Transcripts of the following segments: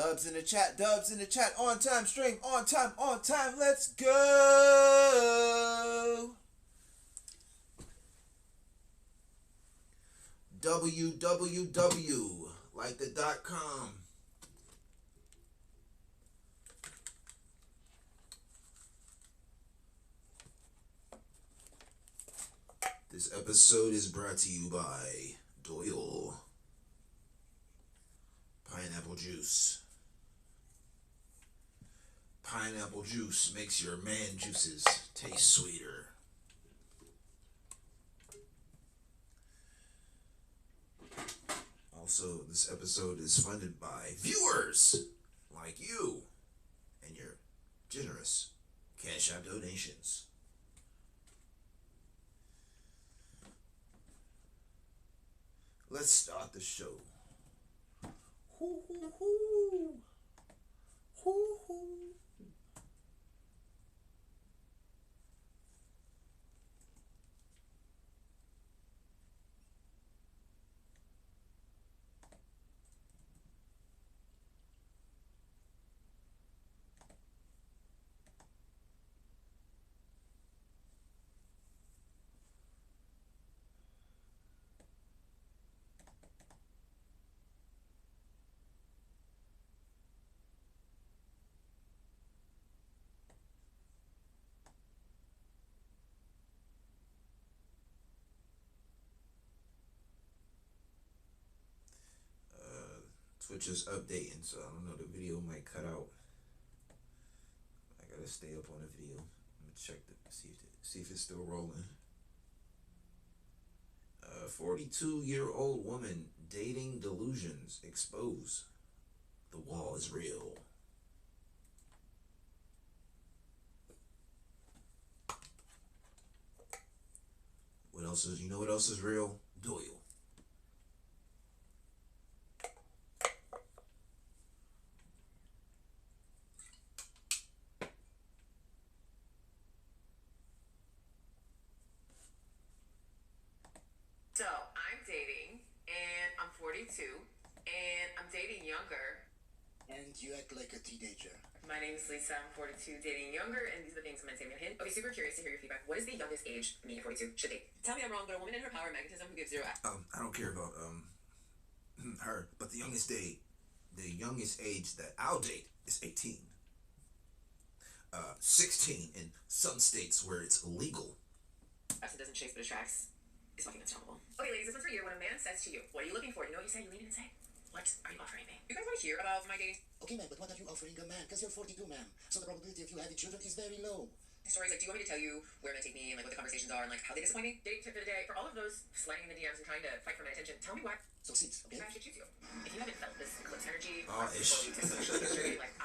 Dubs in the chat, on time, stream, on time, let's go! www, like the .com. This episode is brought to you by Doyle Pineapple Juice. Pineapple juice makes your man juices taste sweeter. Also, this episode is funded by viewers like you and your generous Cash App donations. Let's start the show. Hoo hoo hoo. Hoo hoo. Twitch is updating, so I don't know, the video might cut out. I gotta stay up on the video. I'm gonna check see if it's still rolling. 42-year-old woman dating delusions expose. The wall is real. What else is, you know what else is real? Doyle. So, I'm dating, and I'm 42, and I'm dating younger. And you act like a teenager. My name is Lisa, I'm 42, dating younger, and these are the things I'm going to say about him. Okay, super curious to hear your feedback. What is the youngest age me at 42 should date? Tell me I'm wrong, but a woman in her power and magnetism who gives zero... I don't care about, her, but the youngest age that I'll date is 18. 16 in some states where it's illegal. It doesn't chase but attracts. It's fucking unstoppable. Okay, ladies, this one's for you. When a man says to you, what are you looking for? You know what you say? You lean in and say, what are you offering me? You guys want to hear about my dating? Okay, man, but what are you offering a man? Because you're 42, man. So the probability of you having children is very low. Stories like, do you want me to tell you where men take me and like what the conversations are and like how they disappoint me? Dating tip for the day. For all of those sliding in the DMs and trying to fight for my attention, tell me why. So since, okay? I should choose you. If you haven't felt this eclipse energy, ish. like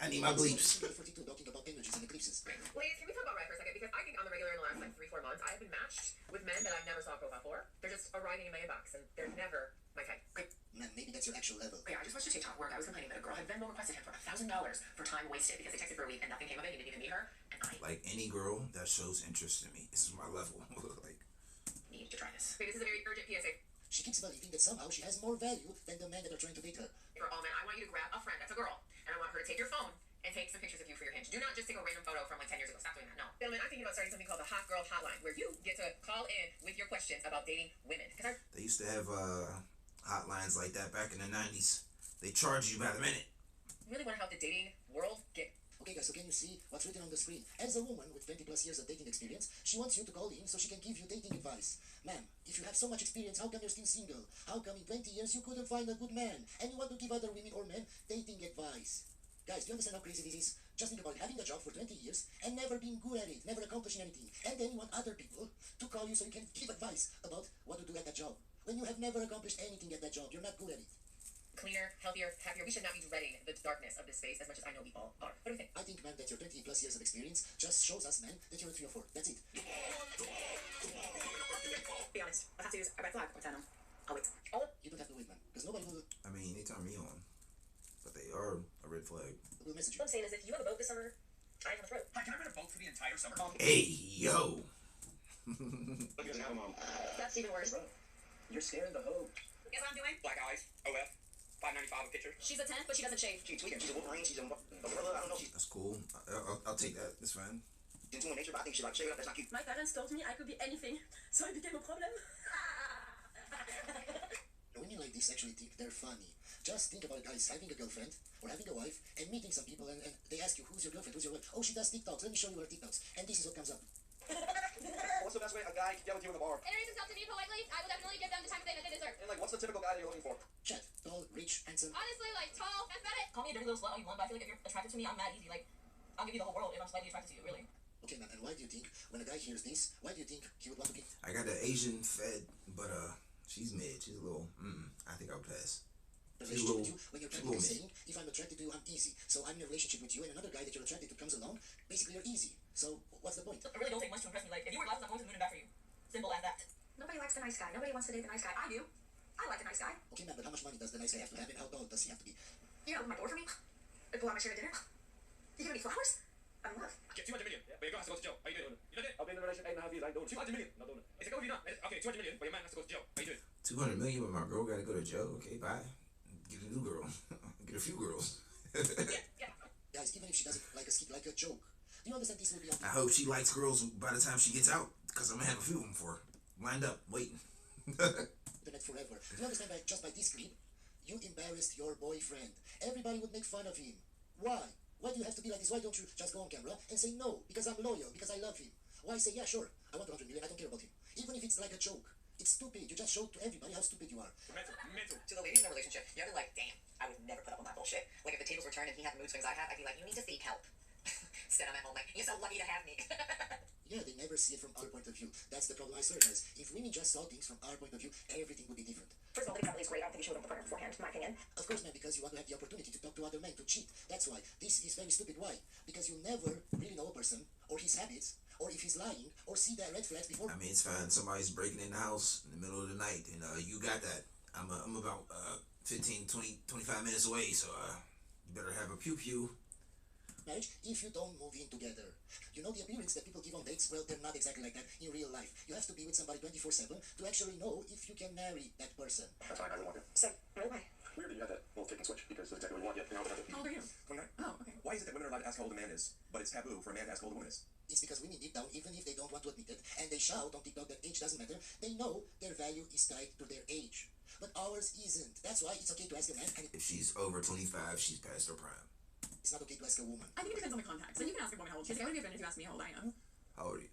I need my bleeps. You're 42 talking about energies and eclipses. Ladies, can we talk about Ryan for a second? Because I think on the regular in the last like 3-4 months, I have been matched with men that I never saw a profile for. They're just arriving in my inbox and they're never my type. Great. Man, maybe that's your actual level. Okay, I just watched a TikTok where I was complaining that a girl had Venmo requested him for $1,000 for time wasted because they texted for a week and nothing came of it. He didn't even meet her. And I Like any girl that shows interest in me, this is my level. Like, need to try this. Okay, this is a very urgent PSA. She keeps believing that somehow she has more value than the men that are trying to date her. For all men, I want you to grab a friend that's a girl, and I want her to take your phone and take some pictures of you for your hinge. Do not just take a random photo from like 10 years ago. Stop doing that. No. Gentlemen, I'm thinking about starting something called the Hot Girl Hotline, where you get to call in with your questions about dating women. they used to have hotlines like that back in the 90s. They charge you by the minute. Really want to help the dating world get... Okay, guys, so can you see what's written on the screen? As a woman with 20 plus years of dating experience, she wants you to call in so she can give you dating advice. Ma'am, if you have so much experience, how come you're still single? How come in 20 years you couldn't find a good man? And you want to give other women or men dating advice? Guys, do you understand how crazy this is? Just think about having a job for 20 years and never being good at it, never accomplishing anything. And then you want other people to call you so you can give advice about what to do at that job. When you have never accomplished anything at that job, you're not good at it. Cleaner, healthier, happier. We should not be dreading the darkness of this space as much as I know we all are. What do you think? I think, man, that your 20 plus years of experience just shows us, man, that you're a 3 or 4. That's it. Be honest. I'll have to use a red flag or tell them. I'll wait. Oh. You don't have to wait, man, because nobody will... I mean, they turn me on, but they are a red flag. We'll message you. What I'm saying is if you have a boat this summer, I have a throat. Hi, can I rent a boat for the entire summer? Hey, yo! Look at Mom. That's even worse. You're scaring the hoe. Guess what I'm doing? Black eyes. OF. $5.95 a picture. She's a 10, but she doesn't shave. She's tweaking. She's a Wolverine. She's a gorilla. I don't know. That's cool. I'll take that. That's fine. Into nature, but I think she like shave it up. That's not cute. My parents told me I could be anything, so it became a problem. Women like this actually think they're funny. Just think about guys having a girlfriend or having a wife and meeting some people and they ask you, who's your girlfriend, who's your wife? Oh, she does TikToks. Let me show you her TikToks. And this is what comes up. What's the best way a guy can yell at you in the bar? Introduce himself to me politely. I will definitely give them the time of day that they deserve. And like, what's the typical guy that you're looking for? Chat, tall, rich, handsome. Honestly, like tall, that's about it. Call me a dirty little slut all you want, but I feel like if you're attracted to me, I'm mad easy. Like, I'll give you the whole world if I'm slightly attracted to you, really. Okay, man, and why do you think, when a guy hears this, why do you think he would want to be? I got the Asian fed, but she's mid. She's a little. I think I'll pass. Relationship with you, when you're little practically saying, if I'm attracted to you, I'm easy. So I'm in a relationship with you, and another guy that you're attracted to comes along, basically you're easy. So what's the point? It really don't take much to impress me. Like, if you wear glasses, I'm going to the moon and back for you. Simple as that. Nobody likes the nice guy. Nobody wants to date the nice guy. I do. I like a nice guy. Okay, man, but how much money does the nice guy have to have, and how tall does he have to be? You open my door for me. I pull out my shirt at dinner. You give me flowers. I'm in love. Get 200 million. Yeah, but your girl has to go to jail. How you doing? You done it? I've been in a relationship 8.5 years. I ain't doing it. 200 million. Not doing it. Is it go with you not? Okay, 200 million, but your man has to go to jail. How you doing? 200 million, but my girl got to go to jail. Okay, bye. Get a new girl. Get a few girls. Yeah. Guys, even if she does it like a skit, like a joke, do you understand this will be on I hope she likes girls by the time she gets out, because I'm gonna have a few of them for her. Lined up, waiting. internet forever? Do you understand that just by this clip, you embarrassed your boyfriend? Everybody would make fun of him. Why? Why do you have to be like this? Why don't you just go on camera and say no, because I'm loyal, because I love him? Why say, yeah, sure, I want 100 million, I don't care about him. Even if it's like a joke. It's stupid. You just show to everybody how stupid you are. Mental. To the ladies in a relationship, you're like, damn, I would never put up with that bullshit. Like, if the tables were turned and he had the mood swings I have, I'd be like, you need to seek help. Instead, I'm at home like, you're so lucky to have me. Yeah, they never see it from our point of view. That's the problem I swear, guys. If women just saw things from our point of view, everything would be different. First of all, the family is great. I don't think you should have the partner beforehand, in my opinion. Of course, man, because you want to have the opportunity to talk to other men, to cheat. That's why. This is very stupid. Why? Because you never really know a person, or his habits, or if he's lying, or see the red flags before. I mean, it's fine. Somebody's breaking in the house in the middle of the night, and you got that. I'm about 15, 20, 25 minutes away, so you better have a pew-pew. Marriage, if you don't move in together. You know the appearance that people give on dates? Well, they're not exactly like that in real life. You have to be with somebody 24/7 to actually know if you can marry that person. That's fine. I really want it. So, why? Weird that you had that little tick and switch because that's exactly what you want. Yet now How old are you? 29. Oh, okay. Why is it that women are allowed to ask how old a man is, but it's taboo for a man to ask how old a woman is? It's because women deep down, even if they don't want to admit it, and they shout on TikTok that age doesn't matter, they know their value is tied to their age. But ours isn't. That's why it's okay to ask a man, and If she's over 25, she's past her prime. it's not okay to ask a woman. I think it depends on the context. So you can ask a woman how old she is. I wouldn't be offended if you asked me how old I am. How old are you?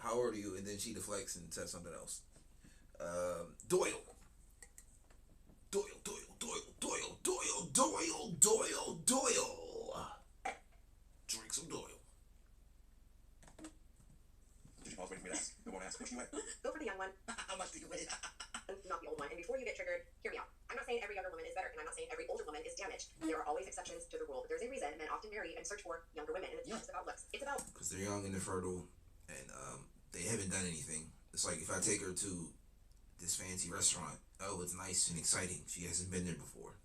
How old are you? And then she deflects and says something else. Doyle. Drink some Doyle. Did you pause waiting for me to ask? No one asked. What you went? Go for the young one, How much do you weigh? not the old one. And before you get triggered, hear me out. I'm not saying every younger woman is better, and I'm not saying every older woman is damaged. There are always exceptions to the rule, but there's a reason men often marry and search for younger women, and it's not just about looks. It's about Because they're young and they're fertile, and they haven't done anything. It's like if I take her to this fancy restaurant, oh, it's nice and exciting. She hasn't been there before.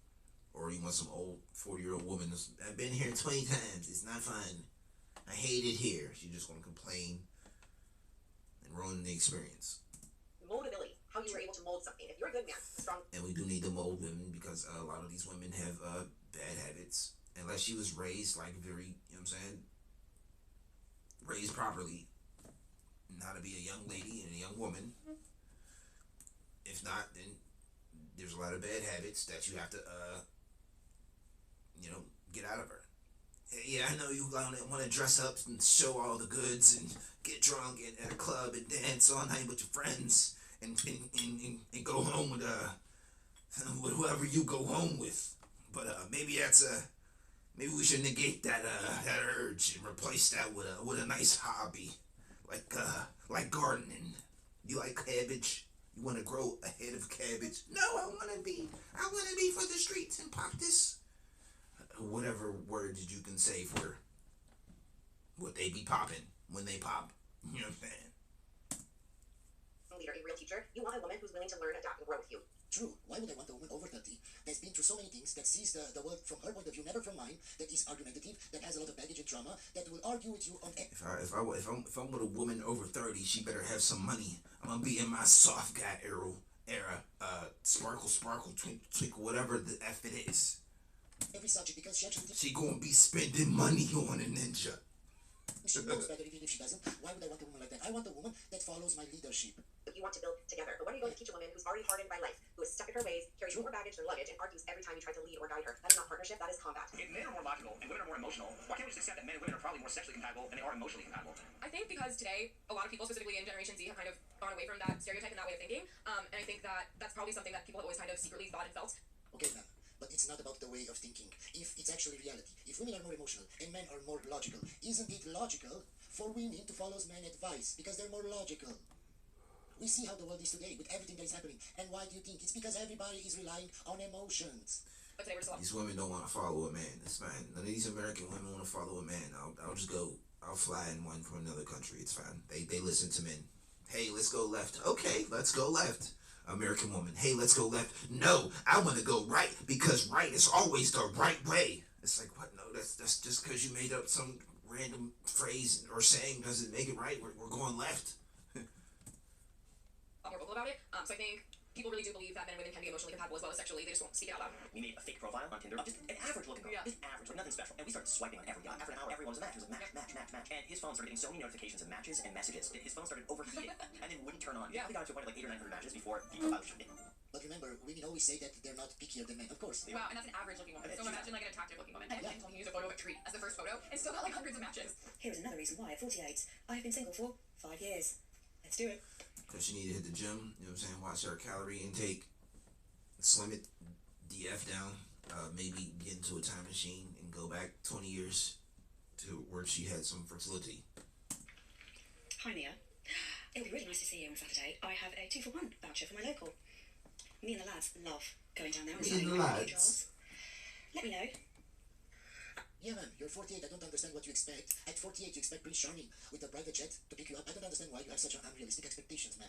Or you want some old 40-year-old woman that's, I've been here 20 times. It's not fun. I hate it here. She's just going to complain and ruin the experience. moldability, how you were able to mold something. If you're a good man, strong. And we do need to mold women because a lot of these women have bad habits. Unless she was raised like very, you know what I'm saying, raised properly, and how to be a young lady and a young woman. If not, then there's a lot of bad habits that you have to, get out of her. Yeah, I know you want to dress up and show all the goods and get drunk at a club and dance all night with your friends and go home with whoever you go home with. But maybe maybe we should negate that urge and replace that with a nice hobby, like gardening. You like cabbage? You want to grow a head of cabbage? No, I want to be for the streets and pop this. Whatever words you can say for what they be popping when they pop. You know what I'm saying? Leader, a real teacher. You want a woman who's willing to learn, adapt, and grow with you. True. Why would I want a woman over 30 that's been through so many things, that sees the world from her point of view, never from mine, that is argumentative, that has a lot of baggage and trauma, that will argue with you on... If I'm with a woman over 30, she better have some money. I'm gonna be in my soft guy era, era. Sparkle, sparkle, twinkle, twinkle, whatever the F it is. every subject because she actually thinks She gonna be spending money on a ninja. she knows better even if she doesn't. Why would I want a woman like that? I want a woman that follows my leadership. You want to build together. But when are you going to teach a woman who's already hardened by life, who is stuck in her ways, carries more baggage than luggage, and argues every time you try to lead or guide her? That is not partnership, that is combat. If men are more logical and women are more emotional, why can't we just accept that men and women are probably more sexually compatible than they are emotionally compatible? I think because today, a lot of people, specifically in Generation Z, have kind of gone away from that stereotype and that way of thinking. And I think that that's probably something that people have always kind of secretly thought and felt. Okay, ma'am, but it's not about the way of thinking. If it's actually reality, if women are more emotional and men are more logical, isn't it logical for women to follow men's advice because they're more logical? We see how the world is today with everything that is happening. And why do you think? It's because everybody is relying on emotions. But today we're just These women don't want to follow a man. It's fine. None of these American women want to follow a man. I'll just go. I'll fly in one from another country. It's fine. They listen to men. Hey, let's go left. Okay, let's go left. American woman. Hey, let's go left. No, I want to go right because right is always the right way. It's like, what? No, that's just because you made up some random phrase or saying doesn't make it right. We're going left. more vocal about it. So I think people really do believe that men and women can be emotionally compatible as well as sexually. They just won't speak it out loud. We made a fake profile on Tinder of just an average looking girl. Yeah. Just average, like nothing special. And we started swiping on every guy. After an hour, everyone was a match. It was like match. And his phone started getting so many notifications of matches and messages. His phone started overheating and then wouldn't turn on. Yeah. We got to a point of like 800 or 900 matches before the profile shut down. But remember, women always say that they're not pickier than men. Of course. Wow, and that's an average looking woman. So imagine like an attractive looking woman. And told me to use a photo of a tree as the first photo and still got like hundreds of matches. Here is another reason why at 48, I have been single for 5 years. Let's do it. Because she need to hit the gym, you know what I'm saying? Watch her calorie intake, slim it DF down, maybe get into a time machine and go back 20 years to where she had some fertility. Hi, Mia. It'll be really nice to see you on Saturday. I have a 2-for-1 voucher for my local. Me and the lads love going down there and Me and the lads. Let me know. Yeah, man, you're 48. I don't understand what you expect. At 48, you expect Prince Charming with a private jet to pick you up. I don't understand why you have such unrealistic expectations, man.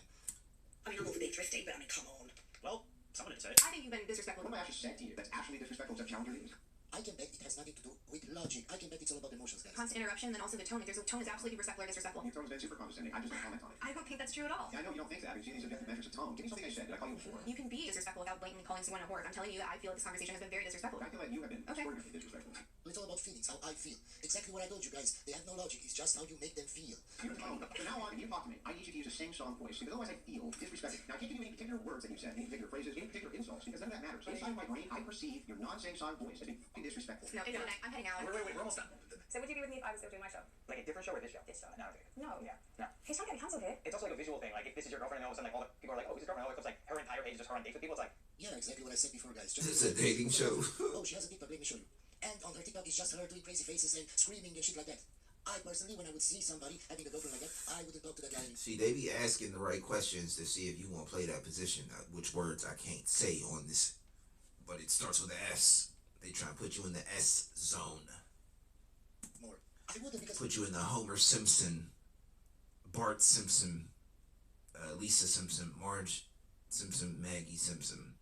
I mean, I'm all for being thrifty, but I mean, come on. Well, someone did say it. I think you've been disrespectful. What have I actually said to you that's actually disrespectful to challenge your views? I can bet it has nothing to do with logic. I can bet it's all about emotions, guys. Constant interruption, then also the tone. If there's a tone is absolutely respectful or disrespectful. Your tone has been super condescending. I just don't comment on it. I don't think that's true at all. Yeah, I know you don't think that, but you see these objective measures of tone. Give me something I said. Did I call you a whore? You can be disrespectful without blatantly calling someone a whore. I'm telling you that I feel like this conversation has been very disrespectful. I feel like you have been Okay. extraordinarily disrespectful. Well, it's all about feelings, how I feel. Exactly what I told you guys. They have no logic. It's just how you make them feel. Your tone. From now on, when you talk to me, I need you to use a sing-song voice because otherwise I feel disrespected. Now, I can't give you any particular words that you said, any particular phrases, any particular insults, because none of that matters. So inside my brain, I perceive your non-sing-song voice as being disrespectful. No, it's I'm heading out. Wait, we're almost done. So would you be with me if I was still doing my show? Like a different show or this show? This show. No, okay. No. Yeah. No. He's trying to get me cancelled here. It's also like a visual thing. Like if this is your girlfriend and all of a sudden like all the people are like, oh, this is your girlfriend. All it comes like her entire page is just her on dates with people. It's like, Yeah, exactly what I said before, guys. This is a dating show. Oh, she has a TikTok. Let me show you. And on her TikTok, it's just her doing crazy faces and screaming and shit like that. I personally, when I would see somebody having a girlfriend like that, I wouldn't talk to that guy. See, they be asking the right questions to see if you want to play that position. Which words I can't say on this, but it starts with an S. They try to put you in the S zone. More. I wouldn't because Put you in the Homer Simpson, Bart Simpson, Lisa Simpson, Marge Simpson, Maggie Simpson.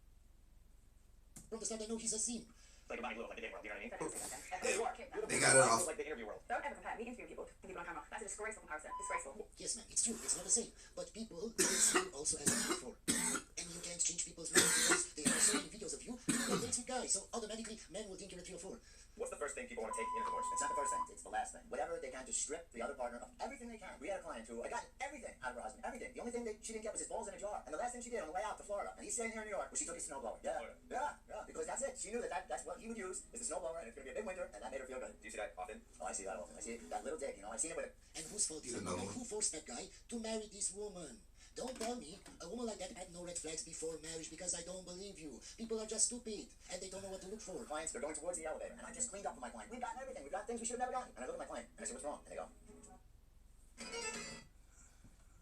from the start I know he's a simp. like a body glue, like the day world. You know what I mean? They got it off. Like the interview world. Don't ever compare. We interview people on camera. That's a disgraceful comparison. Disgraceful. Yes, man, it's true. It's not the same. But people see you also as a before. And you can't change people's minds because they have so many videos of you that dates with guys. So automatically, men will think you're a 3 or 4. What's the first thing people want to take in a divorce? It's not the first thing, it's the last thing. Whatever they can to strip the other partner of everything they can. We had a client who got everything out of her husband. Everything. The only thing that she didn't get was his balls in a jar. And the last thing she did on the way out to Florida, and he's staying here in New York, was she took his snowblower. Yeah. Because that's it. She knew that's what he would use is the snowblower, and it's gonna be a big winter, and that made her feel good. Do you see that often? Oh, I see that often. I see that little dick, I've seen it with it. And whose fault is Here's it? another And one. who forced that guy to marry this woman? Don't tell me a woman like that had no red flags before marriage because I don't believe you. People are just stupid and they don't know what to look for. Clients, they're going towards the elevator, and I just cleaned up for my client. We've gotten everything. We've got things we should have never gotten. And I look at my client, and I say, what's wrong? And they go,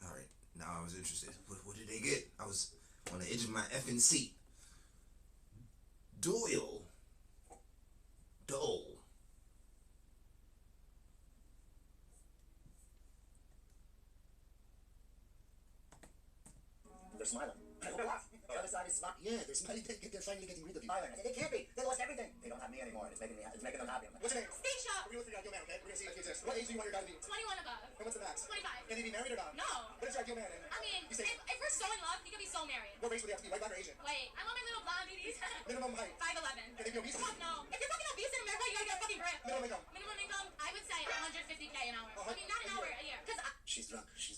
All right, now I was interested. What did they get? I was on the edge of my effing seat. Doyle. Dole. they're smiling. I go, what? side is smart. Yeah, they're smiling. They're finally getting rid of you. I said, they can't be. They lost everything. They don't have me anymore. It's making them happy. What's your name? Screenshot. We're gonna figure out your man, okay? We're gonna see if he exists. What age do you want your guy to be? 21 above. And what's the max? 25. Can he be married or not? No. What is your ideal man? I mean, You say, if we're so in love, he could be so married. what race would he have to be? White, black, or Asian? Wait, I want my little blonde beauties. Minimum height. 5'11". Can they be obese? Fuck no. If you're fucking obese in America, you gotta get a fucking grip. Minimum income. Minimum income, I would say 150K an hour. I mean, not an hour, a year. Because She's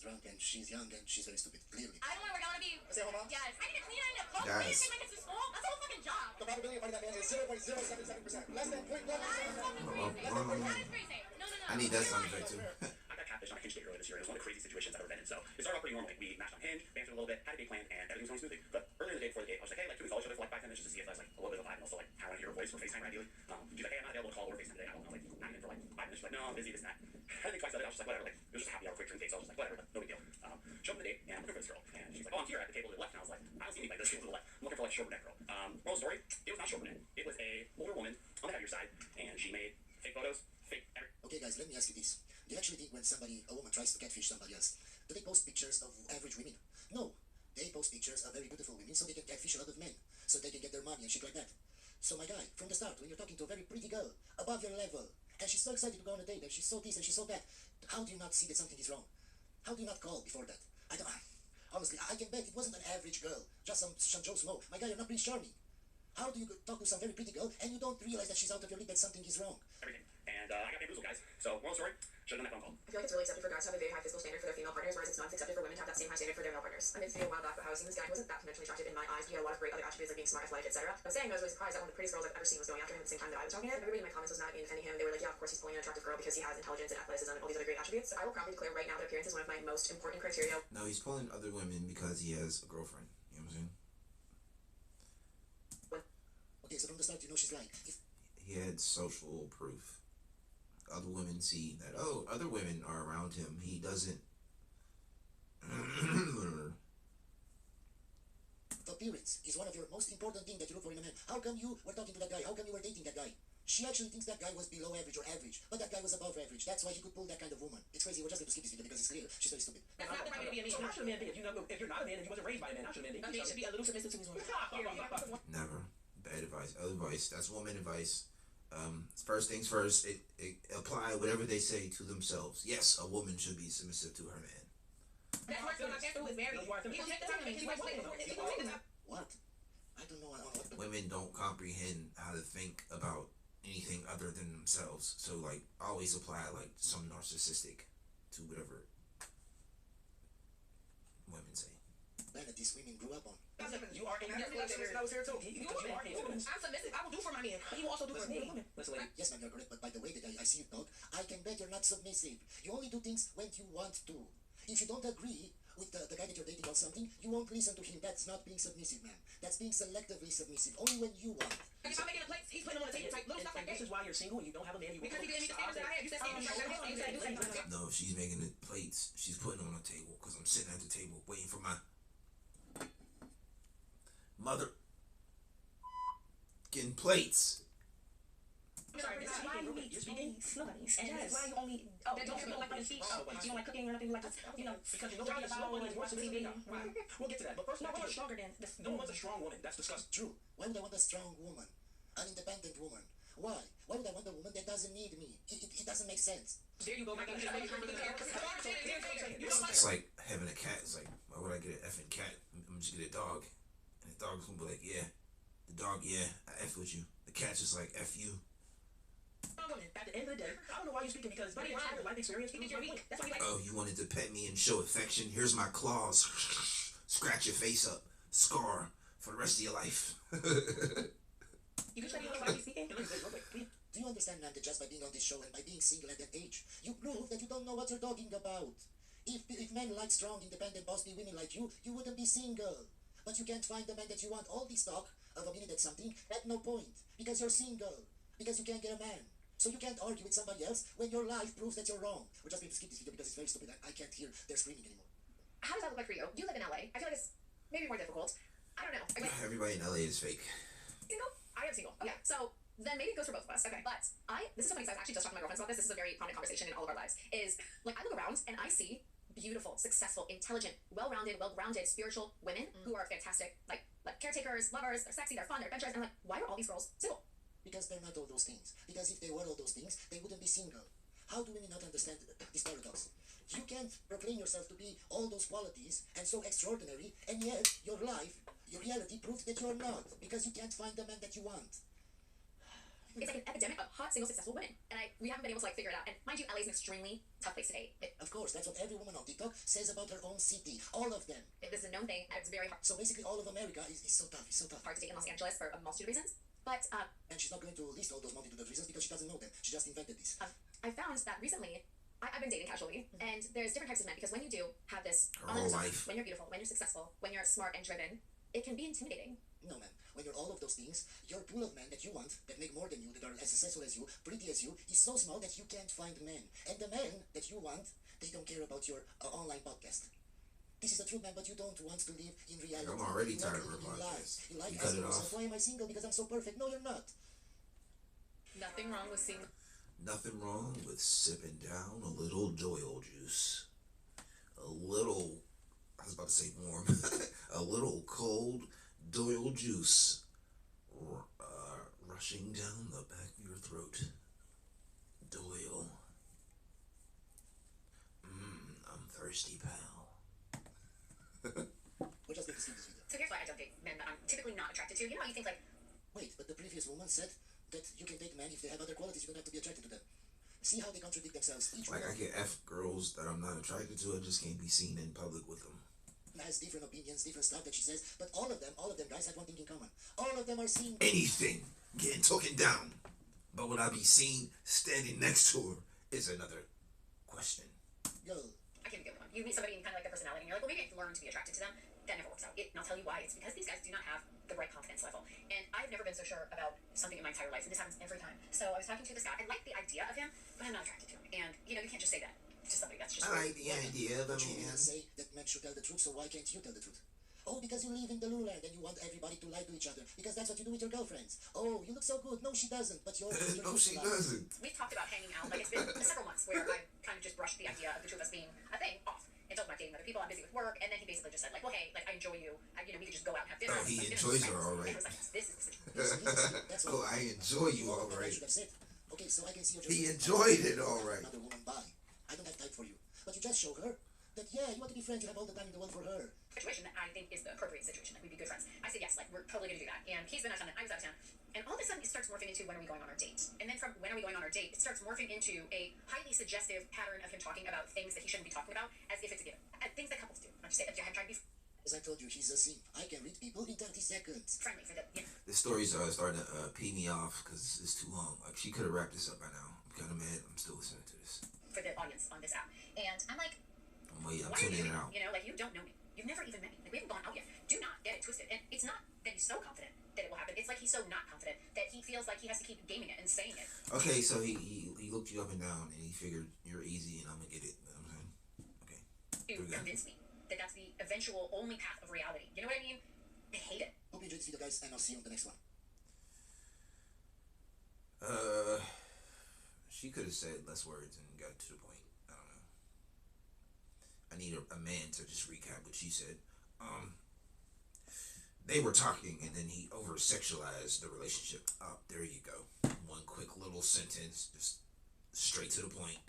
drunk, and she's young, and she's very stupid, clearly. I don't want to work. I want to be. A stay-at-home mom? Yes. I need to clean. I need to cook. I need to Guys. take my kids to school. That's a whole fucking job. The probability of finding that man is 0.077%. Less than 0.1%. That is fucking crazy. That is crazy. No. I need that You're sound lying. effect too. I got catfish on a Hinge date earlier this year, and it was one of the craziest situations I've ever been in. So it started off pretty normally. We matched on Hinge, bantered a little bit, had a date planned, and everything was going smoothly. But earlier in the day, before the date, I was like, hey, like, can we follow each other for like 5 minutes just to see if there's like a little bit of a vibe, and also like how I want to hear her voice or FaceTime ideally. She's like, hey, I'm not available to call or FaceTime today. I don't know, like, not even for like 5 minutes. She's like, no, I'm busy, this and that. I think twice I was just like, whatever. Like, it was just a happy hour, quick drink date, so I was just like, whatever, like, no big deal. Show up the date, and I'm looking for this girl, and she's like, oh, I'm here at the table to the left, and I was like, I don't see anybody. There's people to the left. I'm looking for like a short brunette girl. Moral story, it was not short brunette. It was a older woman on the heavier side, and she made fake photos, fake everything. Okay, guys, let me ask you this. Do you actually think when a woman tries to catfish somebody else, do they post pictures of average women? No. They post pictures of very beautiful women so they can catfish a lot of men, so they can get their money and shit like that. So my guy, from the start, when you're talking to a very pretty girl, above your level, and she's so excited to go on a date, and she's so this and she's so that, how do you not see that something is wrong? How do you not call before that? I don't... Honestly, I can bet it wasn't an average girl, just some Joe Smo. My guy, you're not Prince Charming. How do you talk to some very pretty girl and you don't realize that she's out of your league, that something is wrong? Everything. And I got bamboozled, guys. So, moral story, should have done that phone call. I feel like it's really accepted for guys to have a very high physical standard for their female partners, whereas it's not accepted for women to have that same high standard for their male partners. I mean, it's been a while back, but how I was seeing this guy, he wasn't that conventionally attractive in my eyes, but he had a lot of great other attributes like being smart, athletic, etc. I was saying I was really surprised that one of the prettiest girls I've ever seen was going after him at the same time that I was talking to him. Everybody in my comments was not defending him. They were like, yeah, of course he's pulling an attractive girl because he has intelligence and athleticism and all these other great attributes. I will proudly declare right now that appearance is one of my most important criteria. No, he's pulling other women because he has a girlfriend. You know what I'm saying? Okay, so from the start, you know she's lying. He had social proof. Other women see that, oh, other women are around him. He doesn't. Appearance is one of your most important things that you look for in a man. How come you were talking to that guy? How come you were dating that guy? She actually thinks that guy was below average or average, but that guy was above average. That's why he could pull that kind of woman. It's crazy. We're just going to skip this video because it's clear she's very stupid. That's not the right way to be a man. So how should a man be? If you're not a man and you wasn't raised by a man, how should a man be? A man should be a little submissive to his woman. Never. Bad advice. Other advice. That's woman advice. First things first, it apply whatever they say to themselves. Yes, a woman should be submissive to her man. That's why my nephew is married. He will take the time to make his wife stay. What? I don't know what the... Women don't comprehend how to think about anything other than themselves. So, like, always apply, like, some narcissistic to whatever women say. Man that these women grew up on. You are a man. I was here too. You are. I'm submissive. I will do for my man. He will also do for me. Listen, lady. Yes, ma'am, you're correct, but by the way that I see you talk, I can bet you're not submissive. You only do things when you want to. If you don't agree with the guy that you're dating or something, you won't listen to him. That's not being submissive, ma'am. That's being selectively submissive, only when you want. If I'm making a plate, he's putting them on the table. Like little stuff like that. This is why you're single and you don't have a man. Because he didn't meet the standards that I had. You said standards right now. You said do something. No, she's making the plates. She's putting them on the table because I'm sitting at the table waiting for my mother getting plates. Sorry, That's why you eat smoothies. And that's why you only that don't feel like speech. You don't like cooking or nothing like this. You know, Because you know what is slow and watch TV. We'll get to that. But first, no no one's stronger than this. one wants a strong woman. That's disgusting. True. Why would I want a strong woman? An independent woman? Why? Why would I want a woman that doesn't need me? It doesn't make sense. There you go, my God. It's like having a cat. It's like, why would I get an effing cat? I'm just get a dog. And the dog's gonna be like, yeah. The dog, yeah, I F with you. The cat's just like, F you. At the end of the day, I don't know why you're speaking because your entire life experience. That's why he likes. Oh, you wanted to pet me and show affection? Here's my claws. Scratch your face up. Scar for the rest of your life. You just know why he's speaking. Do you understand, ma'am, that just by being on this show and by being single at that age, you prove that you don't know what you're talking about. If men like strong, independent, bossy women like you wouldn't be single. But you can't find the man that you want. All this talk of a minute at something had no point. Because you're single. Because you can't get a man. So you can't argue with somebody else when your life proves that you're wrong. We're just going to skip this video because it's very stupid. I can't hear their screaming anymore. How does that look like for you? You live in LA. I feel like it's maybe more difficult. I don't know. Are you Everybody in LA is fake. single? I am single. Okay. So then maybe it goes for both of us. Okay. But this is so funny because I was actually just talking to my girlfriends about this. This is a very prominent conversation in all of our lives. Is like I look around and I see beautiful, successful, intelligent, well-rounded, well-grounded, spiritual women who are fantastic, like caretakers, lovers, they're sexy, they're fun, they're adventurous, and I'm like, why are all these girls single? Because they're not all those things. Because if they were all those things, they wouldn't be single. How do women not understand this paradox? You can't proclaim yourself to be all those qualities and so extraordinary, and yet your life, your reality proves that you're not, because you can't find the man that you want. It's like an epidemic of hot, single, successful women, and we haven't been able to like figure it out. And mind you, LA is an extremely tough place to date. Of course, that's what every woman on TikTok says about her own city. All of them. This is a known thing, and it's very hard. So basically, all of America is so tough. It's so tough. Hard to date in Los Angeles for a multitude of reasons. But and she's not going to list all those multitude of reasons because she doesn't know them. She just invented this. I found that recently I've been dating casually, and there's different types of men, because when you do have this Her whole life. when you're beautiful, when you're successful, when you're smart and driven, it can be intimidating. No, man. When you're all of those things, your pool of men that you want, that make more than you, that are as successful as you, pretty as you, is so small that you can't find men. And the men that you want, they don't care about your online podcast. This is the truth, man, but you don't want to live in reality. I'm already You're tired of living her in podcast. lies. You like You cut it asking yourself, off. why am I single? Because I'm so perfect. No, you're not. Nothing wrong with seeing. Nothing wrong with sipping down a little Doyle juice. A little, I was about to say warm, a little cold Doyle juice rushing down the back of your throat. Doyle. I'm thirsty, pal. We're just going to skip this video. So here's why I don't date men that I'm typically not attracted to. You know, you think like, Wait, but the previous woman said that you can date men if they have other qualities. You don't have to be attracted to them. See how they contradict themselves. Each Like, I woman can F girls that I'm not attracted to, I just can't be seen in public with them. has different opinions, different stuff that she says, but all of them guys have one thing in common. All of them are seeing Anything getting taken down. But would I be seen standing next to her is another question. Yo, I can't be the other one. You meet somebody and kind of like their personality, and you're like, well, maybe I can learn to be attracted to them. That never works out. And I'll tell you why. It's because these guys do not have the right confidence level. And I've never been so sure about something in my entire life, and this happens every time. So I was talking to this guy. I like the idea of him, but I'm not attracted to him. And, you know, you can't just say that to somebody. That's just I like the idea of a you man. say that men should tell the truth, so why can't you tell the truth? Oh, because you live in the Luland and you want everybody to lie to each other. Because that's what you do with your girlfriends. Oh, you look so good. No, she doesn't. But you're No, she doesn't. We've talked about hanging out. Like, it's been several months where I kind of just brushed the idea of the two of us being a thing off and talked about dating other people. I'm busy with work. And then he basically just said, like, well, hey, like, I enjoy you. You know, we could just go out and have dinner. Oh, he Like, dinner's enjoys just her, friends. all right. And I was like, this is the situation. That's Oh, I enjoy you, all I right. should have said. Okay, so I can see you're He just enjoyed it, all right. another woman. Bye. I don't have time for you. But you just show her that, yeah, you want to be friends. You have all the time in the world for her. Situation that I think is the appropriate situation, like we'd be good friends. I said yes, like we're totally gonna do that. And he's been out of town and I was out of town. And all of a sudden it starts morphing into when are we going on our date? And then from when are we going on our date, it starts morphing into a highly suggestive pattern of him talking about things that he shouldn't be talking about as if it's a given. Things that couples do. Not just say, I have tried to be As I told you, he's a simp. I can read people in 30 seconds. friendly for the, you know, This story's starting to pee me off because it's too long. Like, she could have wrapped this up by now. I'm kind of mad. I'm still listening to this. for the audience on this app. And I'm like, I'm why are you tuning doing it it? out. You know, like you don't know me. You've never even met me. Like we haven't gone out yet. Do not get it twisted. And it's not that he's so confident that it will happen. It's like he's so not confident that he feels like he has to keep gaming it and saying it. Okay, so he looked you up and down and he figured you're easy and I'm gonna get it. You know what I'm saying? Okay. To Pretty good. convince me that that's the eventual only path of reality. You know what I mean? I hate it. Hope you enjoyed this video, guys, and I'll see you on the next one. She could have said less words and got to the point. I don't know. I need a man to just recap what she said. They were talking and then he over sexualized the relationship. Oh, there you go. One quick little sentence, just straight to the point.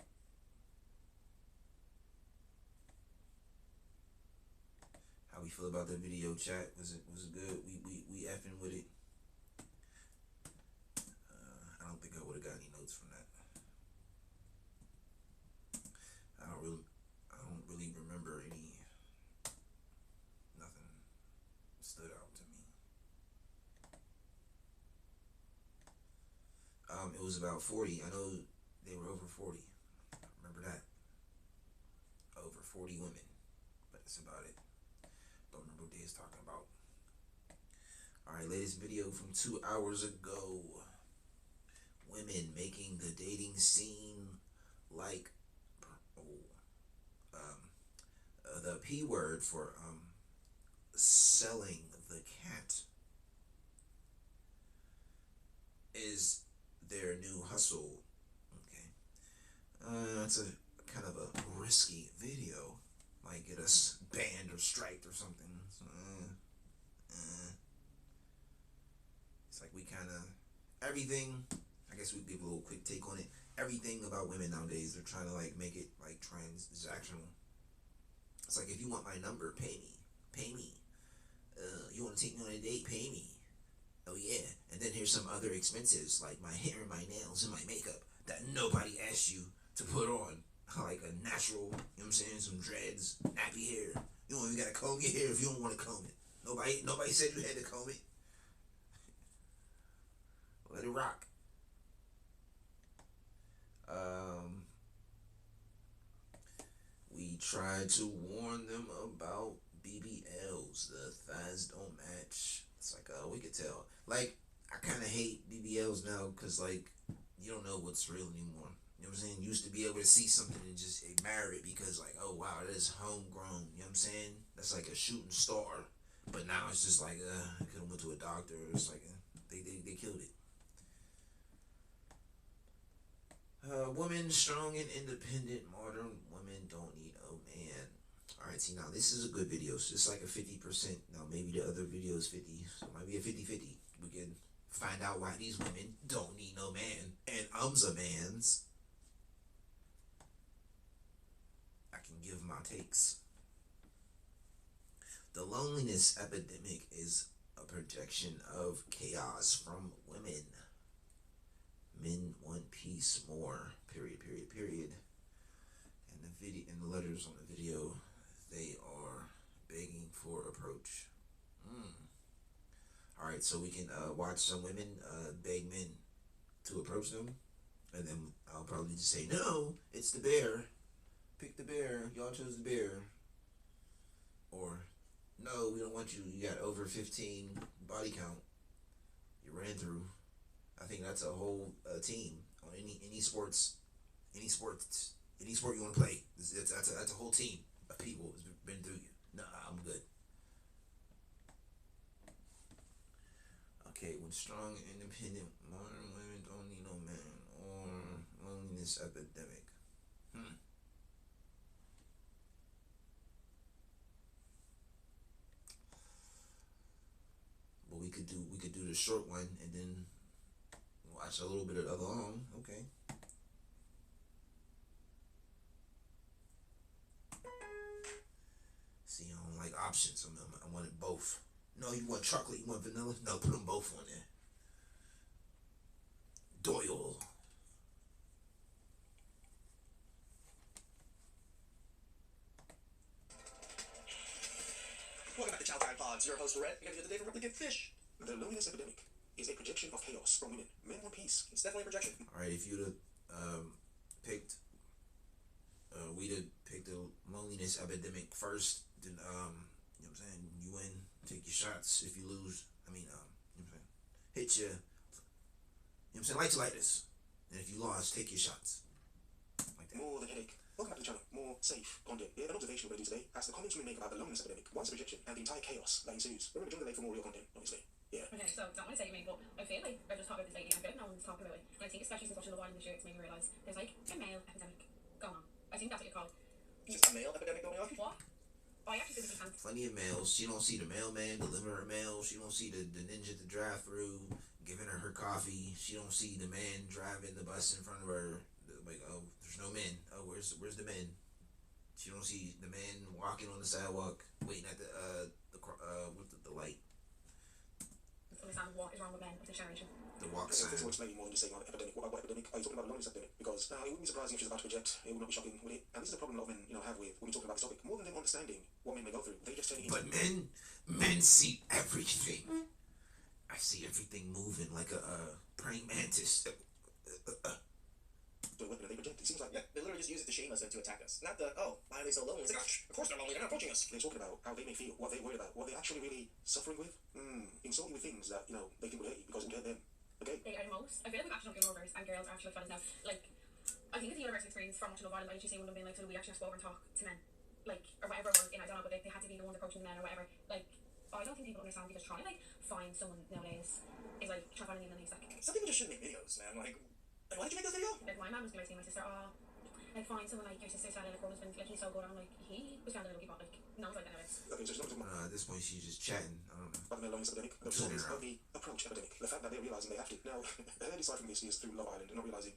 How we feel about the video, chat? Was it good? We effing with it. I don't think I would have got any notes from that. I don't really remember nothing stood out to me. It was about 40. I know they were over 40. I remember that. Over 40 women, but that's about it. Don't remember what they was talking about. Alright, latest video from 2 hours ago. Women making the dating scene like the P word for selling the cat is their new hustle. Okay, it's a kind of a risky video. get us banned or striked or something. So, it's like we kind of everything. I guess we give a little quick take on it. Everything about women nowadays, they're trying to like make it like transactional. It's like, if you want my number, pay me. Pay me. You want to take me on a date? Pay me. Oh yeah. And then here's some other expenses like my hair and my nails and my makeup that nobody asked you to put on. Like a natural, you know what I'm saying, some dreads, nappy hair. You don't even gotta comb your hair if you don't want to comb it. Nobody said you had to comb it. Let it rock. We tried to warn them about BBLs. The thighs don't match. It's like, we could tell. Like, I kind of hate BBLs now because, like, you don't know what's real anymore. You know what I'm saying? You used to be able to see something and just admire it because, like, oh, wow, that is homegrown. You know what I'm saying? That's like a shooting star. But now it's just like, I could have went to a doctor. It's like, they killed it. Women, strong and independent, modern women don't need a man. Alright, see, now this is a good video. So it's like a 50%. Now maybe the other video is 50. So it might be a 50-50. We can find out why these women don't need no man. And a man's. I can give my takes. The loneliness epidemic is a projection of chaos from women. Men want peace more. Period. And the video, and the letters on the video, they are begging for approach. All right, so we can watch some women beg men to approach them, and then I'll probably just say, no, it's the bear. Pick the bear. Y'all chose the bear. Or, no, we don't want you. You got over 15 body count. You ran through. I think that's a whole team on any sport you want to play. That's a whole team of people who's been through you. Nah, I'm good. Okay, when strong, independent, modern women don't need no man, or loneliness epidemic. But we could do the short one and then watch a little bit of the other long. Okay. See, I don't like options. I wanted both. No, you want chocolate? You want vanilla? No, put them both on there. Doyle. Welcome back to Chow Time Pods. Your host, Red. We're going to do the day for replicant fish. The loneliness epidemic is a projection of chaos from women. Men want peace. It's definitely a projection. Alright, if you'd have picked, we'd have picked the loneliness epidemic first, then, you know what I'm saying, you win, take your shots. If you lose, you know what I'm saying, hit your, you know what I'm saying, light your lighters. And if you lost, take your shots. Like that. More than headache. Welcome back to the channel. More safe content. Yeah, an observation we're going to do today as the comments we make about the loneliness epidemic, once a projection, and the entire chaos that ensues. Remember, join the link for more real content, obviously. Yeah. Okay, so don't want to say me, but I feel like I've just talked about this lately. I feel like no one's talking about it. And I think especially since watching The Wire this year, it's made me realise there's like a male epidemic going on. I think that's what you call it. Just a male epidemic going on? What? I actually physically can't. Plenty of males. She don't see the mailman delivering her mail. She don't see the ninja at the drive-through giving her coffee. She don't see the man driving the bus in front of her. Like, oh, there's no men. Oh, where's the men? She don't see the man walking on the sidewalk, waiting at the light. Understand what is wrong with men of this generation. The walk This sign. will explain more than just saying epidemic. What epidemic? Are you talking about a loneliness epidemic? Because it wouldn't be surprising if she's about to project. It would not be shocking, would it? And this is a problem a lot of men, have with when we talk about this topic. More than them understanding what men may go through, they just turn it into. But men see everything. I see everything moving like a praying mantis. The weapon that they project. It seems like They literally just use it to shame us and to attack us. Not the, oh, why are they so lonely? It's like, of course they're lonely, they're not approaching us. they're talking about how they may feel, what they're worried about, what they're actually really suffering with. Insulting with things that they think would hurt you because it would hurt them. Okay. They are the most. I feel like we've actually done girl and girls are actually like fellas now. Like, I think it's a universal experience from watching Love Island. I actually see one of them being like, so we actually have to go over and talk to men, like, or whatever it was. I don't know, but they had to be the ones approaching the men or whatever. Like, I don't think people understand because trying to like find someone nowadays is like trying to find a needle in a haystack. Some people just shouldn't make videos, man. Like, why did you make this video? Like my mum was going to say to my sister, oh, like find someone like your sister Sally like her husband, like he's so good, I'm like he was found in a lucky pot, like no one's like that nowadays. Okay, so she's not talking about At this point, she's just chatting. I don't know. the male loneliness epidemic. No, she's talking about the approach epidemic. The fact that they're realizing they have to. Now, they're deciphering this is through Love Island and not realizing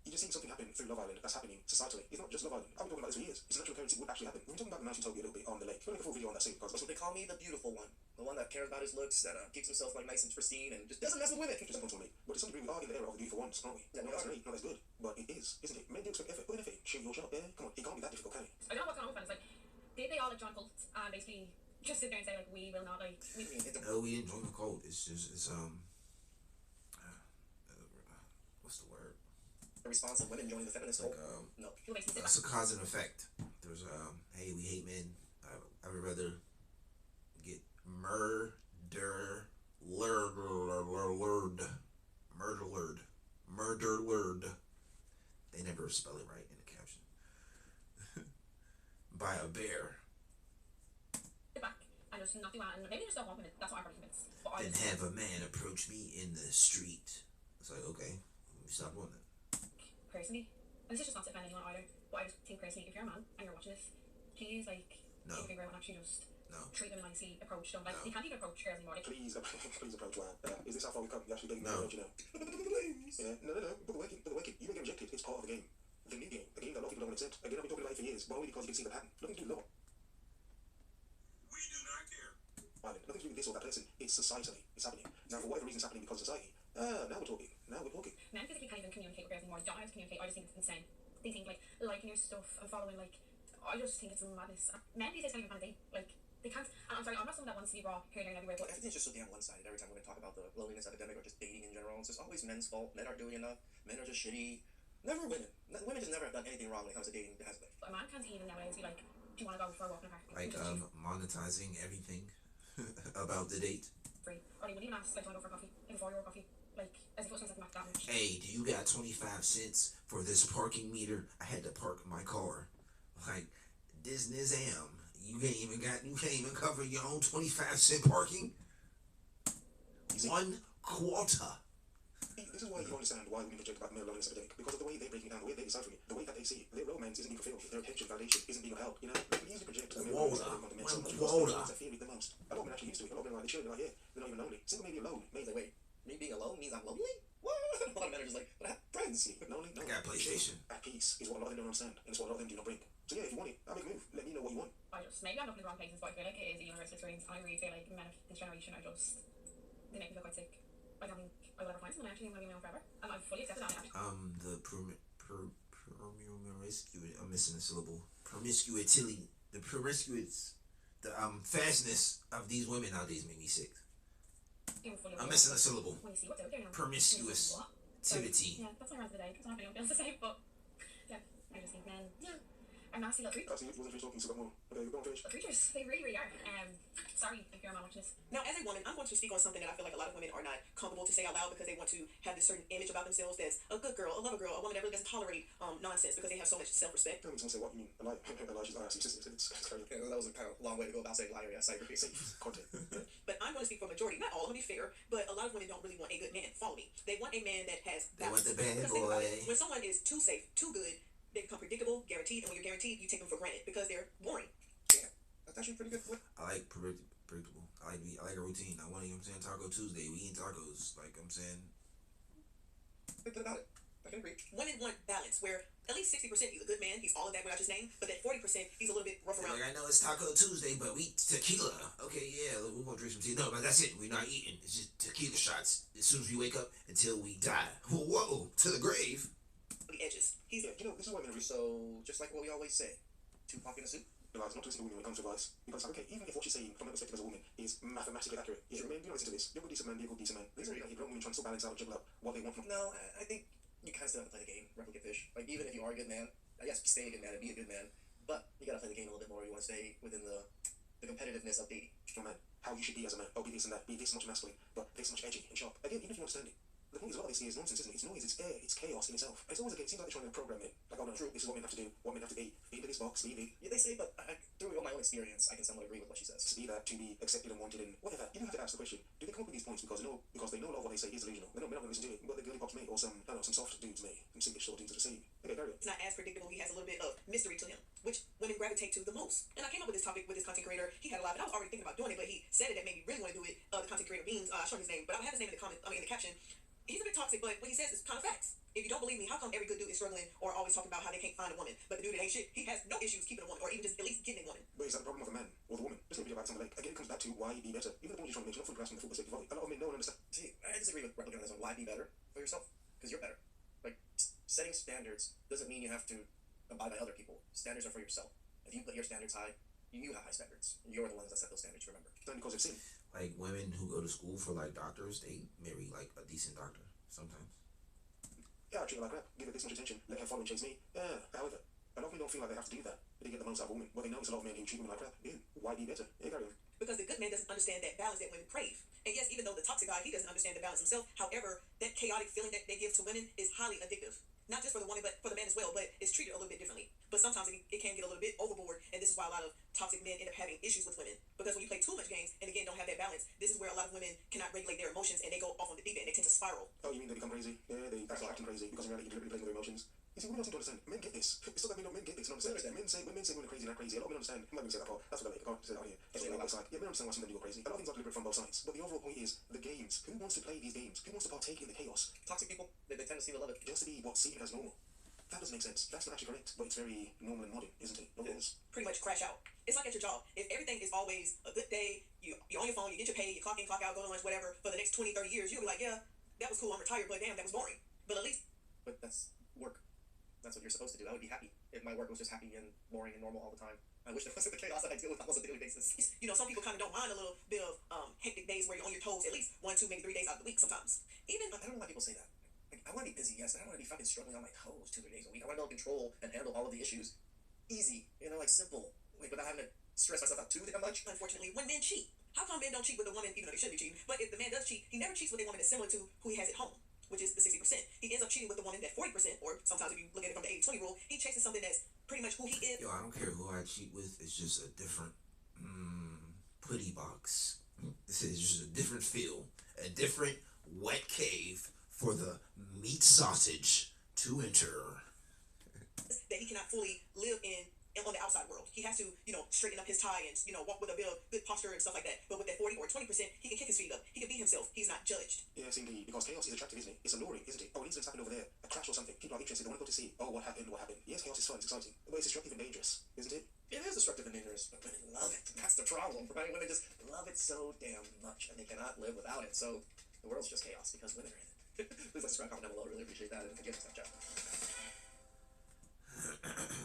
you're just seeing something happen through Love Island that's happening societally. It's not just Love Island. I've been talking about this for years. It's a natural occurrence. It would actually happen. We're talking about the nice utopia a little bit on the lake. We'll make a full video on that soon because They call me the beautiful one. The one that cares about his looks, that keeps himself like nice and pristine and just doesn't mess with women. just don't me. But to some degree, we are in the era of the beautiful ones, aren't we? Yeah, we not as are. great, not as good, but it is, isn't it? Men do expect effort. Put in effort. Shoot your shot. Yeah, come on. It can't be that difficult, can it? I don't know what's going on with fellas, like did they all like join cults and basically just sit there and say like we will not like I mean, No, we didn't join the cult. It's just what's the word? the response of women joining the feminist Like cult. No. you basically sit it's a cause and effect. There's hey, we hate men. I would rather get murdered. They never spell it right in the caption. By a bear. back and just not do that, and maybe just don't want women. That's what I'm probably convinced. But I Then just have a man approach me in the street. It's like, okay, stop doing that. personally, and this is just not to offend anyone either, but I just think personally, if you're a man and you're watching this, please like No. take a big breath and actually just No. treat them nicely, approach them. Like No. you can't even approach girls anymore. Like Please approach one. Is this how far we come? You're actually getting No. married, you know? Yeah, no. But the working. You don't get rejected. It's part of the game. The new game. The game that a lot of people don't accept. Again, I've been talking about it for years, but only because you can see the pattern. Nothing to do with love. We do not care. Nothing to do with this or that person. It's societally. It's happening. Now, for whatever reason, it's happening because of society. Now we're talking. men physically can't even communicate with girls anymore. They don't know how to communicate. I just think it's insane. They think like liking your stuff and following like I just think it's madness. Men these days can't even find a date. Like they can't. And I'm sorry, I'm not someone that wants to be raw here, there, and everywhere. But But everything's just so damn one-sided. Every time we're going to talk about the loneliness epidemic or just dating in general, it's just always men's fault. Men aren't doing enough. Men are just shitty. Never women. Women just never have done anything wrong when it comes to dating. It has been. a man can't even nowadays be like, do you want to go for a walk in the park? Like monetizing everything about the date. Free. Or they wouldn't even ask like, do you want to go for coffee? Like a 4 euro coffee. Like as if it was something like that much. Hey, do you got 25 cents for this parking meter? I had to park my car. Like Disney Am. You can't even cover your own 25-cent parking. 1 quarter. This is why you understand why we reject about male loneliness epidemic, because of the way they're breaking it down, the way they're deciphering it, the way that they see it. Their romance isn't being fulfilled, their attention, validation isn't being upheld. You know, they can easily project the male loneliness epidemic onto men so much because they fear it the most. A lot of men actually used to it. A lot of men are like, they're like, yeah, they're not even lonely. Single may be alone. Means like, wait, me being alone means I'm lonely? What? A lot of men are just like, but I have friends. Lonely? No. I got PlayStation. At peace is what a lot of them don't understand, and it's what a lot of them do not bring. So yeah, if you want it, I'll make a move. Let me know what you want. Maybe I'm looking in the wrong places, but I feel like it is a universal experience. I really feel like men of this generation are just they make me feel quite sick. I don't think I will ever find someone actually who's going to be my own forever, and I've fully accepted that. I'm missing a syllable. Promiscuity. The fastness of these women nowadays make me sick. I'm missing a syllable. When you see what they're doing, Promiscuous. Activity. Yeah, that's my rant of the day. That's not anything else to say, but yeah, I just think men are nasty little creatures. Actually, wasn't finished talking, so got more. Okay, go on, finish. Creatures, they really, really are. Sorry if you're a man watching this. Now, as a woman, I'm going to speak on something that I feel like a lot of women are not comfortable to say out loud because they want to have this certain image about themselves as a good girl, a lover girl, a woman that really doesn't tolerate nonsense because they have so much self-respect. Tell me someone say what you mean. A lie. A lie, she's not asking. It's crazy. Yeah, that was a kind of long way to go about saying liar. Yeah, cyber Safe content. But I'm going to speak for a majority. Not all, let me be fair, but a lot of women don't really want a good man. Follow me. They want a man that has They want the bad Because think about it. boy. When someone is too safe, too good, they become predictable, guaranteed, and when you're guaranteed, you take them for granted because they're boring. Yeah, that's actually pretty good. I like predictable. I like a routine. I want to, you know what I'm saying, Taco Tuesday. We eat tacos. Like I'm saying. Good about it. I can agree. Women want balance, where at least 60% he's a good man, he's all of that what I just named, but that 40% he's a little bit rough around. Like I know it's Taco Tuesday, but we tequila. Okay, yeah, we're gonna drink some tea. No, but that's it. We're not eating. It's just tequila shots as soon as we wake up until we die. Whoa, to the grave. The edges. He's Yeah, you know, this is why men are So, just like what we always say, Tupac in a suit. realize not to listen to women when it comes to advice. Because, okay, even if what she's saying from her perspective as a woman is mathematically accurate, is man, do not listen to this. You're a good decent man, be a good decent man. Listen to me, grown women trying to still balance out and juggle out what they want from. No, I think you kind of still have to play the game, replicate fish. Like, even if you are a good man, yes, stay a good man and be a good man, but you gotta play the game a little bit more. You want to stay within the competitiveness of dating. Strong man, how you should be as a man. Oh, be this and that, be this much masculine, but this much edgy and sharp. Again, even if you understand it. The point is, a lot of this is nonsense, isn't it? It's noise, it's air, it's chaos in itself. It's always like, it seems like they're trying to program it. Like, oh no, this is what men have to do, what men have to be into this box, be Yeah, they say, but through all my own experience, I can somewhat agree with what she says. to be that, to be accepted and wanted and whatever. You don't have to ask the question, do they come up with these points because they know a lot of what they say is delusional? They're not going to listen to it, but the girly pops may, or some, I don't know, some soft dudes may, some simpish sort of dudes that are saying, okay, carry on. It's not as predictable. He has a little bit of mystery to him, which women gravitate to the most. And I came up with this topic with this content creator. He had a lot, and I was already thinking about doing it, but he said it that made me really want to do it. The content creator Beans, I showed his name, but I don't have his name in the caption. He's a bit toxic, but what he says is kind of facts. If you don't believe me, how come every good dude is struggling or always talking about how they can't find a woman, but the dude that ain't shit, he has no issues keeping a woman, or even just at least getting a woman? But is that the problem of the man or the woman? Just think about something like, again, it comes back to why be better. Even the point you're trying to make, you're not fully grasping the full perspective of it. A lot of men don't understand. See, I disagree with Replicant on this one. Why be better for yourself? Because you're better. Like, setting standards doesn't mean you have to abide by other people. Standards are for yourself. If you put your standards high, you have high standards. You're the ones that set those standards, remember. It's not because of sin. Like women who go to school for like doctors, they marry like a decent doctor sometimes. Yeah, I treat her like crap, give her this much attention, let her follow and chase me. Yeah, however, a lot of men don't feel like they have to do that. They get the most out of women. What they know is a lot of men who treat women like crap. Again, why be better? Yeah, carry on. Because the good man doesn't understand that balance that women crave. And yes, even though the toxic guy, he doesn't understand the balance himself. However, that chaotic feeling that they give to women is highly addictive. Not just for the woman, but for the man as well. But it's treated a little bit differently. But sometimes it can get a little bit overboard. And this is why a lot of toxic men end up having issues with women. Because when you play too much games and again don't have that balance, this is where a lot of women cannot regulate their emotions and they go off on the deep end. They tend to spiral. Oh, you mean they become crazy? Yeah, they start acting crazy because in reality you're deliberately playing with their emotions. You see, women don't seem to understand. Men get this. It's not that men get this and understand. When men say women are crazy, they're crazy. A lot of men understand. I'm not going to say that part. That's what I can't say that on here. That's what I like. Yeah, men understand why some men go crazy. A lot of things are deliberate from both sides. But the overall point is the games. Who wants to play these games? Who wants to partake in the chaos? Toxic people, they tend to seem to love it. Just to be what's seen as normal. That doesn't make sense. That's not actually correct. But it's very normal and modern, isn't it? Pretty much crash out. It's like at your job. If everything is always a good day, you're on your phone, you get your pay, you clock in, clock out, go to lunch, whatever, for the next 20, 30 years, you'll be like, yeah, that was cool, I'm retired, but damn, that was boring. But at least... But that's work. That's what you're supposed to do. I would be happy if my work was just happy and boring and normal all the time. I wish there wasn't the chaos that I deal with almost on a daily basis. You know, some people kind of don't mind a little bit of hectic days where you're on your toes at least 1, 2, maybe 3 days out of the week sometimes. Even, I don't know why people say that. Like, I want to be busy, yes, and I don't want to be fucking struggling on my toes 2, 3 days a week. I want to be able to control and handle all of the issues easy, you know, like simple, like without having to stress myself out too damn much. Unfortunately, when men cheat, how come men don't cheat with a woman even though they should be cheating? But if the man does cheat, he never cheats with a woman that's similar to who he has at home, which is the 60%. He ends up cheating with the woman that 40%, or sometimes if you look at it from the 80-20 rule, he chases something that's pretty much who he is. Yo, I don't care who I cheat with. It's just a different putty box. This is just a different feel, a different wet cave for the meat sausage to enter. That he cannot fully live in on the outside world. He has to, you know, straighten up his tie and, you know, walk with a bit of good posture and stuff like that. But with that 40 or 20%, he can kick his feet up. He can be himself. He's not judged. Yes, indeed. Because chaos is attractive, isn't it? It's alluring, isn't it? Oh, an incident's happened over there. A crash or something. People are interested. They want to go to see. Oh, what happened? What happened? Yes, chaos is fun. It's exciting. But it's destructive and dangerous, isn't it? It is destructive and dangerous, but women love it. That's the problem, right? Women just love it so damn much, and they cannot live without it. So the world's just chaos because women are in it. Please let us comment down below. Really appreciate that, and forgive us, Snapchat.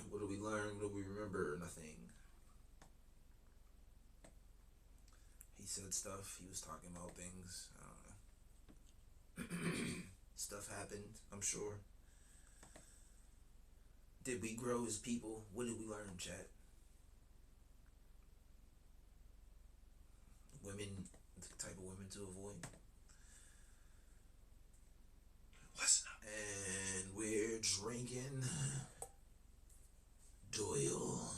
What do we learn? What do we remember? Nothing. He said stuff. He was talking about things. I don't know. Stuff happened, I'm sure. Did we grow as people? What did we learn, chat? Women, the type of women to avoid. Listen up. And we're drinking Doyle.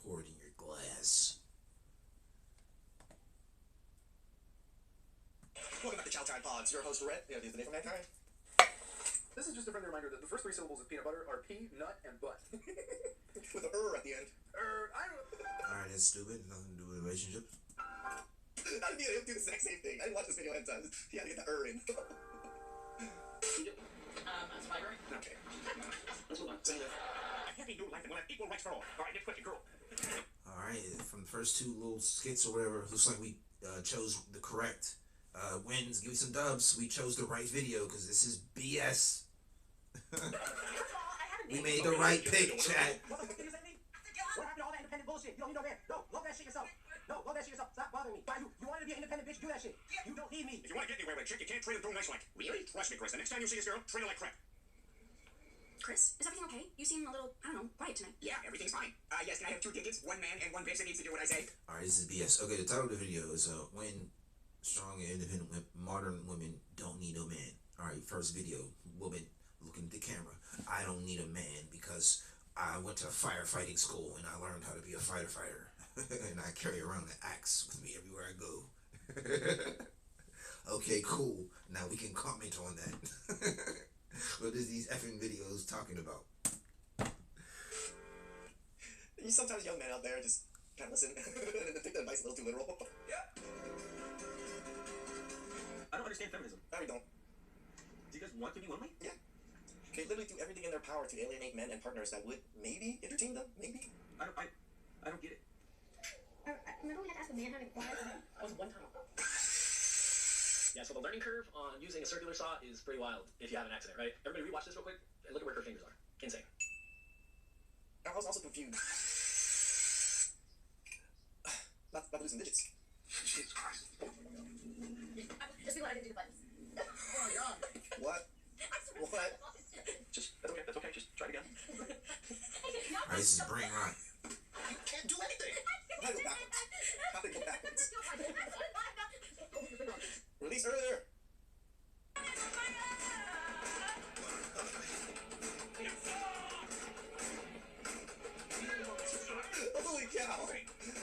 Pour it in your glass. Welcome back to Chow Time Pods. Your host, Rhett. Yeah, the name from Mankind. This is just a friendly reminder that the first 3 syllables of peanut butter are pea, nut, and butt. With an at the end. I don't know. Alright, that's stupid. Nothing to do with relationships. I didn't do the exact same thing. I didn't watch this video ahead of time. He had to get the in. That's library. Okay. Let's move on. A happy new life and we'll have equal rights for all. All right, next question, girl. Alright, from the first 2 little skits or whatever, looks like we chose the correct wins. Give me some dubs. We chose the right video because this is BS. We made the right pick, chat. What the fuck did you say to me? What happened to all that independent bullshit? You don't need no man. No, love that shit yourself. No, love that shit yourself. Stop bothering me. Why you wanted to be an independent bitch? Do that shit. You don't need me. If you want to get anywhere with a chick, you can't treat her too nice like. Really? Trust me, Chris. The next time you see this girl, treat her like crap. Chris, is everything okay? You seem a little, I don't know, quiet tonight. Yeah, everything's fine. Yes, can I have 2 tickets? 1 man and 1 bitch that needs to do what I say? Alright, this is BS. Okay, the title of the video is when Strong and independent modern women don't need a man. All right, first video, woman looking at the camera. I don't need a man because I went to firefighting school and I learned how to be a fighter. And I carry around an axe with me everywhere I go. Okay, cool. Now we can comment on that. What is these effing videos talking about? Sometimes young men out there just can't listen and take the advice a little too literal. I don't understand feminism. I really don't. Do you guys want to be lonely? Yeah. They literally do everything in their power to alienate men and partners that would maybe entertain them. Maybe. I don't get it. Remember we had to ask a man how to quiet? That was one time. Yeah, so the learning curve on using a circular saw is pretty wild if you have an accident, right? Everybody rewatch this real quick and look at where her fingers are. Insane. I was also confused. Not losing digits. Jesus Christ. Just be glad I didn't do the buttons. Oh my god. What? What? That's okay. Just try it again. Alright, this is brain rot. You can't do anything. How to go backwards? How to go backwards? Release earlier. Holy cow!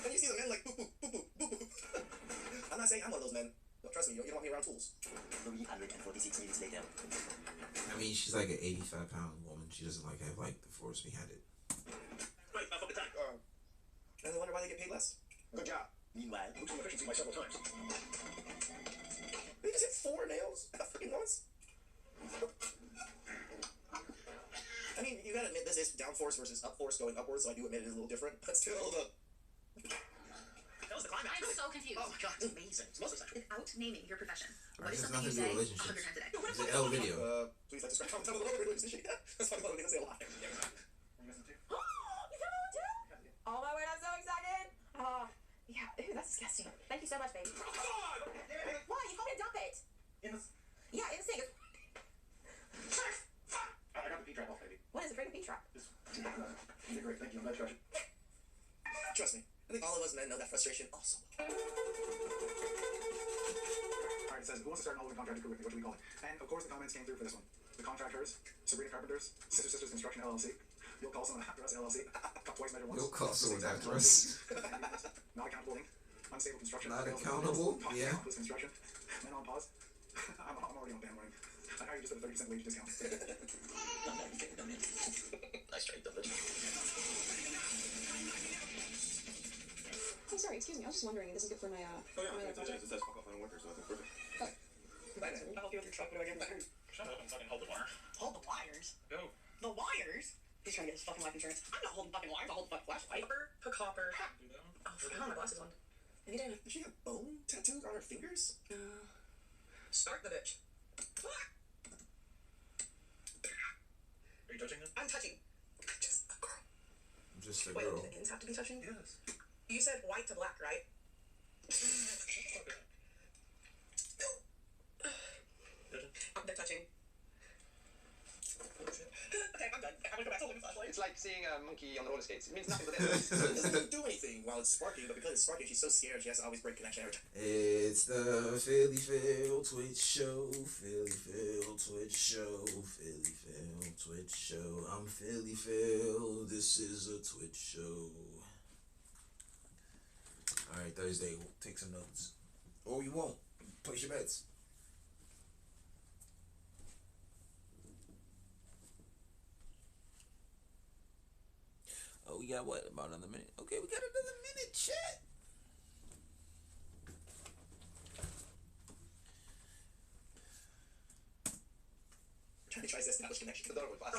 And you see the men like boo boo boo boo boo boo. I'm not saying I'm one of those men. No, trust me, you don't want me around tools. 346 minutes later. I mean, she's like an 85-pound woman. She doesn't like have like the force behind it. Wait, about fucking time. And I wonder why they get paid less. Good job. Meanwhile, Moved to efficiency by several times. They just hit 4 nails at freaking once. I mean, you gotta admit this is down force versus up force going upwards, so I do admit it is a little different, but still, That was the climax. I'm so confused. Oh my god, it's amazing. It's mostly sexual. Without naming your profession, Alright, what is this has something you nothing to do say with 100 times a day? relationships. It's an L video. please like, subscribe, comment, tell me the Lord, really appreciate that. That's probably one of the things I say a lot. Oh my word, I'm so excited. Yeah, ew, that's disgusting. Thank you so much, baby. What? You told me to dump it. Yeah, in the sink. I got the P-trap off, baby. What is a freaking P-trap? You're great. Thank you. I'm not judging. Trust me, I think all of us men know that frustration also. Alright, it says, who wants to start an all-in contractor crew with me? What should we call it? And of course the comments came through for this one. The Contractors, Sabrina Carpenters, Sister Sisters Construction LLC, You'll Call Someone After Us LLC, Cut Twice Measure Once, You'll Call Someone After Us. Not Accountable Inc., Unstable Construction, Not Fails Accountable? Pause, Yeah. Pause Construction, Men on Pause. I'm already on band warning. I know you just did a 30% wage discount. Nice try, dumb bitch. Oh, sorry, excuse me. I was just wondering. This is good for my Oh yeah, my it project. says fuck off, I don't work here, so that's perfect. I'll help you with your truck, what do I get back? Shut up and fucking hold the wire. Hold the wires. Go. The wires? He's trying to get his fucking life insurance. I'm not holding fucking wires. I'll hold the fucking flashlight. Copper. Do that one. Oh, fuck, I don't have my glasses on. Have you done? Does she have bone tattoos on her fingers? Start the bitch. Are you touching him? I'm touching. Just a girl. Just a Wait, girl. do the ends have to be touching? Yes. You said white to black, right? They're touching. Okay, I'm done. I'm gonna go back to holding the flashlight. It's like seeing a monkey on the roller skates. It means nothing but It doesn't do anything while it's sparking, but because it's sparking, she's so scared she has to always break connection every time. It's the Philly Phil Twitch Show. Philly Phil Twitch Show. Philly Phil Twitch Show. I'm Philly Phil. This is a Twitch show. Alright, Thursday, we'll take some notes. Or you won't. Place your bets. Oh, we got what? About another minute? Okay, we got another minute, chat. He tries to establish connection to the dog with glass.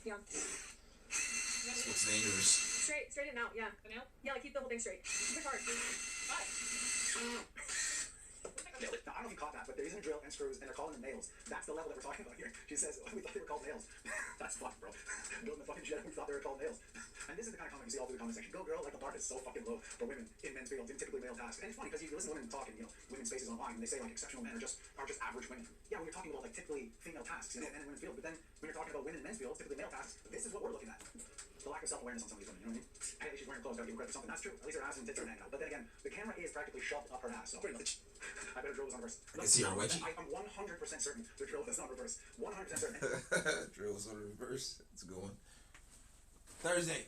Yeah. That's what's dangerous. Straight in and out. Yeah. The nail? Yeah, like keep the whole thing straight. Push hard. I don't know if you caught that, but there isn't a drill and screws, and they're calling them nails. That's the level that we're talking about here. She says, we thought they were called nails. That's fucked, bro. Building the fucking shit, we thought they were called nails. And this is the kind of comment you see all through the comment section. Go girl, like the bar is so fucking low for women in men's fields, in typically male tasks. And it's funny because you listen to women talk in, you know, women's spaces online, and they say like exceptional men are just average women. Yeah, when you're talking about like typically female tasks, you know, men in women's fields. But then when you're talking about women in men's fields, typically male tasks, this is what we're looking at. The lack of self-awareness on some of these women, you know what I mean? Hey, she's wearing clothes, gotta give her credit for something. That's true. At least her ass and tits are hanging out. But then again, the camera is practically shoved up her ass. So pretty much. I better drill this on reverse. I can see her wedgie. I'm 100% certain the drill is on reverse. 100% certain. Drill is on reverse. That's a good one. Thursday.